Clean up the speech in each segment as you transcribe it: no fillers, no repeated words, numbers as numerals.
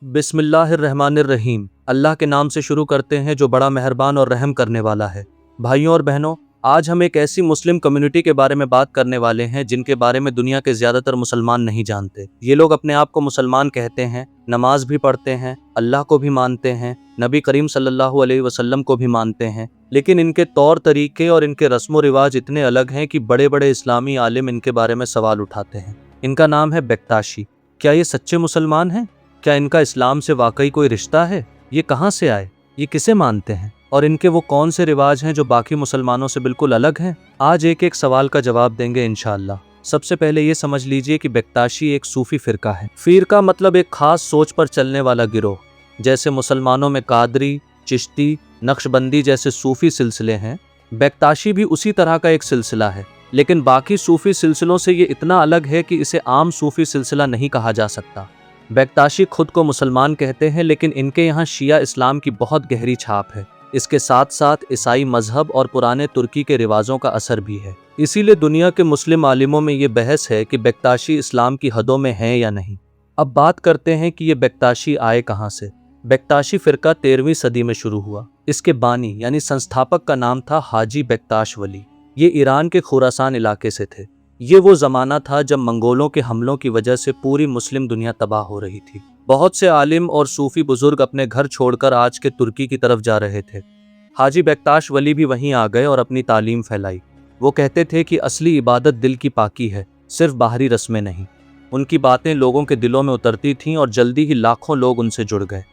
बिस्मिल्लाहिर्रहमानिर्रहीम। अल्लाह के नाम से शुरू करते हैं जो बड़ा मेहरबान और रहम करने वाला है। भाइयों और बहनों, आज हम एक ऐसी मुस्लिम कम्युनिटी के बारे में बात करने वाले हैं जिनके बारे में दुनिया के ज़्यादातर मुसलमान नहीं जानते। ये लोग अपने आप को मुसलमान कहते हैं, नमाज भी पढ़ते हैं, अल्लाह को भी मानते हैं, नबी करीम सल्लल्लाहु अलैहि वसल्लम को भी मानते हैं, लेकिन इनके तौर तरीके और इनके रस्म व रिवाज इतने अलग हैं कि बड़े बड़े इस्लामी आलिम इनके बारे में सवाल उठाते हैं। इनका नाम है बेक्ताशी। क्या ये सच्चे मुसलमान हैं? क्या इनका इस्लाम से वाकई कोई रिश्ता है? ये कहाँ से आए? ये किसे मानते हैं? और इनके वो कौन से रिवाज हैं जो बाकी मुसलमानों से बिल्कुल अलग हैं? आज एक एक सवाल का जवाब देंगे इंशाअल्लाह। सबसे पहले ये समझ लीजिए कि बेक्ताशी एक सूफी फिरका है। फिरका मतलब एक खास सोच पर चलने वाला गिरोह। जैसे मुसलमानों में कादरी, चिश्ती, नक्शबंदी जैसे सूफी सिलसिले हैं, बेक्ताशी भी उसी तरह का एक सिलसिला है। लेकिन बाकी सूफी सिलसिलों से ये इतना अलग है कि इसे आम सूफी सिलसिला नहीं कहा जा सकता। बेक्ताशी खुद को मुसलमान कहते हैं, लेकिन इनके यहाँ शिया इस्लाम की बहुत गहरी छाप है। इसके साथ साथ ईसाई मजहब और पुराने तुर्की के रिवाजों का असर भी है। इसीलिए दुनिया के मुस्लिम आलिमों में ये बहस है कि बेक्ताशी इस्लाम की हदों में है या नहीं। अब बात करते हैं कि ये बेक्ताशी आए कहाँ से। बेक्ताशी फिरका 13वीं सदी में शुरू हुआ। इसके बानी यानी संस्थापक का नाम था हाजी बेक्ताश वली। ये ईरान के खुरासान इलाके से थे। ये वो ज़माना था जब मंगोलों के हमलों की वजह से पूरी मुस्लिम दुनिया तबाह हो रही थी। बहुत से आलिम और सूफी बुजुर्ग अपने घर छोड़कर आज के तुर्की की तरफ जा रहे थे। हाजी बेक्ताश वली भी वहीं आ गए और अपनी तालीम फैलाई। वो कहते थे कि असली इबादत दिल की पाकी है, सिर्फ बाहरी रस्में नहीं। उनकी बातें लोगों के दिलों में उतरती थीं और जल्दी ही लाखों लोग उनसे जुड़ गए।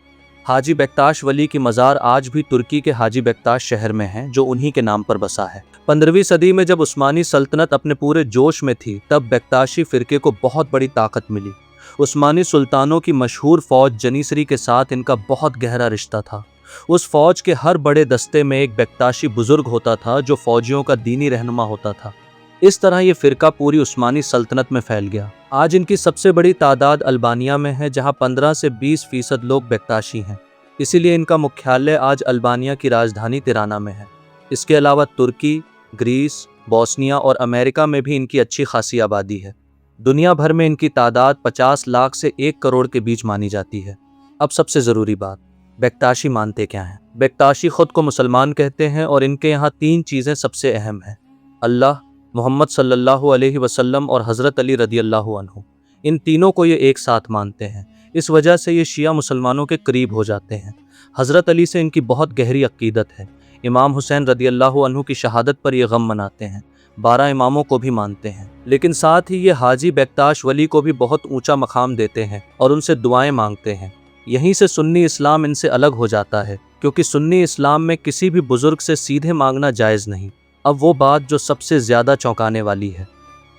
हाजी बेक्ताश वली की मज़ार आज भी तुर्की के हाजी बेक्ताश शहर में है, जो उन्हीं के नाम पर बसा है। 15वीं सदी में जब उस्मानी सल्तनत अपने पूरे जोश में थी, तब बेक्ताशी फिरके को बहुत बड़ी ताकत मिली। उस्मानी सुल्तानों की मशहूर फौज जनीसरी के साथ इनका बहुत गहरा रिश्ता था। उस फौज के हर बड़े दस्ते में एक बेक्ताशी बुजुर्ग होता था जो फौजियों का दीनी रहनुमा होता था। इस तरह ये फिरका पूरी उस्मानी सल्तनत में फैल गया। आज इनकी सबसे बड़ी तादाद अल्बानिया में है, जहां 15 से 20% लोग बेक्ताशी हैं। इसीलिए इनका मुख्यालय आज अल्बानिया की राजधानी तिराना में है। इसके अलावा तुर्की, ग्रीस, बोस्निया और अमेरिका में भी इनकी अच्छी खासी आबादी है। दुनिया भर में इनकी तादाद 50 लाख से 1 करोड़ के बीच मानी जाती है। अब सबसे ज़रूरी बात, बेक्ताशी मानते क्या हैं? बेक्ताशी खुद को मुसलमान कहते हैं और इनके यहाँ 3 चीज़ें सबसे अहम हैं: अल्लाह, मोहम्मद सल्लल्लाहु अलैहि वसल्लम और हज़रत अली रदियल्लाहु अन्हु। इन तीनों को ये एक साथ मानते हैं। इस वजह से ये शिया मुसलमानों के करीब हो जाते हैं। हज़रत अली से इनकी बहुत गहरी अक़ीदत है। इमाम हुसैन रदियल्लाहु अन्हु की शहादत पर ये गम मनाते हैं। 12 इमामों को भी मानते हैं। लेकिन साथ ही ये हाजी बेक्ताश वली को भी बहुत ऊंचा मकाम देते हैं और उनसे दुआएं मांगते हैं। यहीं से सुन्नी इस्लाम इनसे अलग हो जाता है, क्योंकि सुन्नी इस्लाम में किसी भी बुजुर्ग से सीधे मांगना जायज़ नहीं। अब वो बात जो सबसे ज़्यादा चौंकाने वाली है,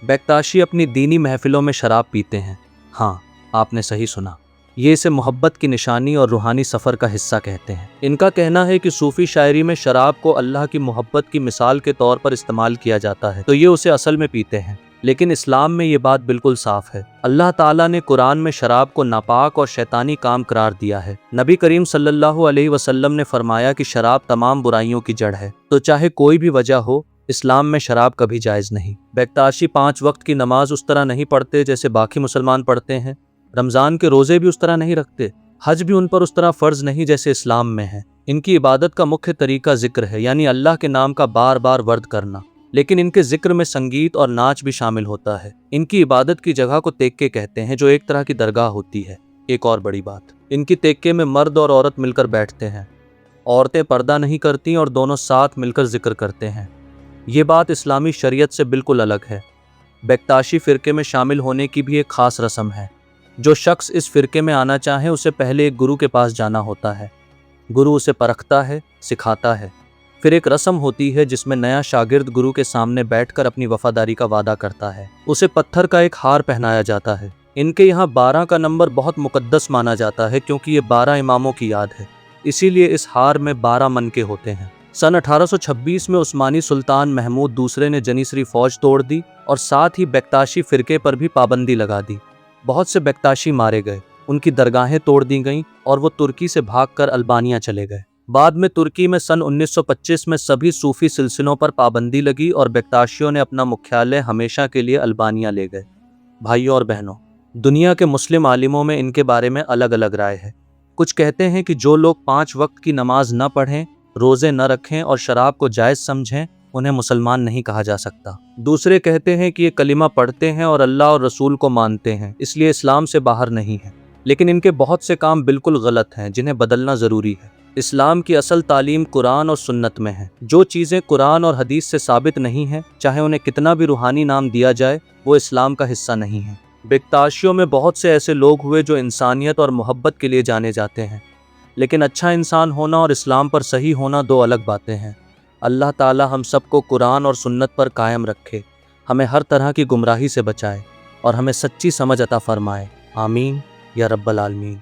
बेक्ताशी अपनी दीनी महफिलों में शराब पीते हैं। हाँ, आपने सही सुना। ये इसे मोहब्बत की निशानी और रूहानी सफ़र का हिस्सा कहते हैं। इनका कहना है कि सूफ़ी शायरी में शराब को अल्लाह की मोहब्बत की मिसाल के तौर पर इस्तेमाल किया जाता है, तो ये उसे असल में पीते हैं। लेकिन इस्लाम में ये बात बिल्कुल साफ है। अल्लाह ताला ने कुरान में शराब को नापाक और शैतानी काम करार दिया है। नबी करीम सल्लल्लाहु अलैहि वसल्लम ने फरमाया कि शराब तमाम बुराइयों की जड़ है। तो चाहे कोई भी वजह हो, इस्लाम में शराब कभी जायज़ नहीं। बेक्ताशी 5 वक्त की नमाज उस तरह नहीं पढ़ते जैसे बाकी मुसलमान पढ़ते हैं। रमज़ान के रोज़े भी उस तरह नहीं रखते। हज भी उन पर उस तरह फ़र्ज़ नहीं जैसे इस्लाम में है। इनकी इबादत का मुख्य तरीका ज़िक्र है, यानी अल्लाह के नाम का बार बार वर्द करना। लेकिन इनके ज़िक्र में संगीत और नाच भी शामिल होता है। इनकी इबादत की जगह को तेक्के कहते हैं, जो एक तरह की दरगाह होती है। एक और बड़ी बात, इनकी तेक्के में मर्द और औरत मिलकर बैठते हैं। औरतें पर्दा नहीं करती और दोनों साथ मिलकर जिक्र करते हैं। ये बात इस्लामी शरीयत से बिल्कुल अलग है। बेक्ताशी फ़िरके में शामिल होने की भी एक ख़ास रस्म है। जो शख्स इस फ़िरके में आना चाहे, उसे पहले एक गुरु के पास जाना होता है। गुरु उसे परखता है, सिखाता है। फिर एक रस्म होती है जिसमें नया शागिर्द गुरु के सामने बैठकर अपनी वफादारी का वादा करता है। उसे पत्थर का एक हार पहनाया जाता है। इनके यहाँ 12 का नंबर बहुत मुकद्दस माना जाता है, क्योंकि ये 12 इमामों की याद है। इसीलिए इस हार में 12 मनके होते हैं। सन 1826 में उस्मानी सुल्तान महमूद दूसरे ने जनीसरी फौज तोड़ दी और साथ ही बेक्ताशी फ़िरके पर भी पाबंदी लगा दी। बहुत से बेक्ताशी मारे गए, उनकी दरगाहें तोड़ दी गईं और वो तुर्की से भागकर अल्बानिया चले गए। बाद में तुर्की में सन 1925 में सभी सूफी सिलसिलों पर पाबंदी लगी और बेक्ताशियों ने अपना मुख्यालय हमेशा के लिए अल्बानिया ले गए। भाइयों और बहनों, दुनिया के मुस्लिम आलिमों में इनके बारे में अलग अलग राय है। कुछ कहते हैं कि जो लोग 5 वक्त की नमाज न पढ़ें, रोज़े न रखें और शराब को जायज़ समझें, उन्हें मुसलमान नहीं कहा जा सकता। दूसरे कहते हैं कि ये कलिमा पढ़ते हैं और अल्लाह और रसूल को मानते हैं, इसलिए इस्लाम से बाहर नहीं है। लेकिन इनके बहुत से काम बिल्कुल गलत हैं जिन्हें बदलना ज़रूरी है। इस्लाम की असल तालीम कुरान और सुन्नत में है। जो चीज़ें कुरान और हदीस से साबित नहीं हैं, चाहे उन्हें कितना भी रूहानी नाम दिया जाए, वो इस्लाम का हिस्सा नहीं है। बेक्ताशियों में बहुत से ऐसे लोग हुए जो इंसानियत और मोहब्बत के लिए जाने जाते हैं, लेकिन अच्छा इंसान होना और इस्लाम पर सही होना दो अलग बातें हैं। अल्लाह ताला हम सबको कुरान और सुन्नत पर कायम रखे, हमें हर तरह की गुमराही से बचाए और हमें सच्ची समझ अता फरमाए। आमीन या रब्बल आलमीन।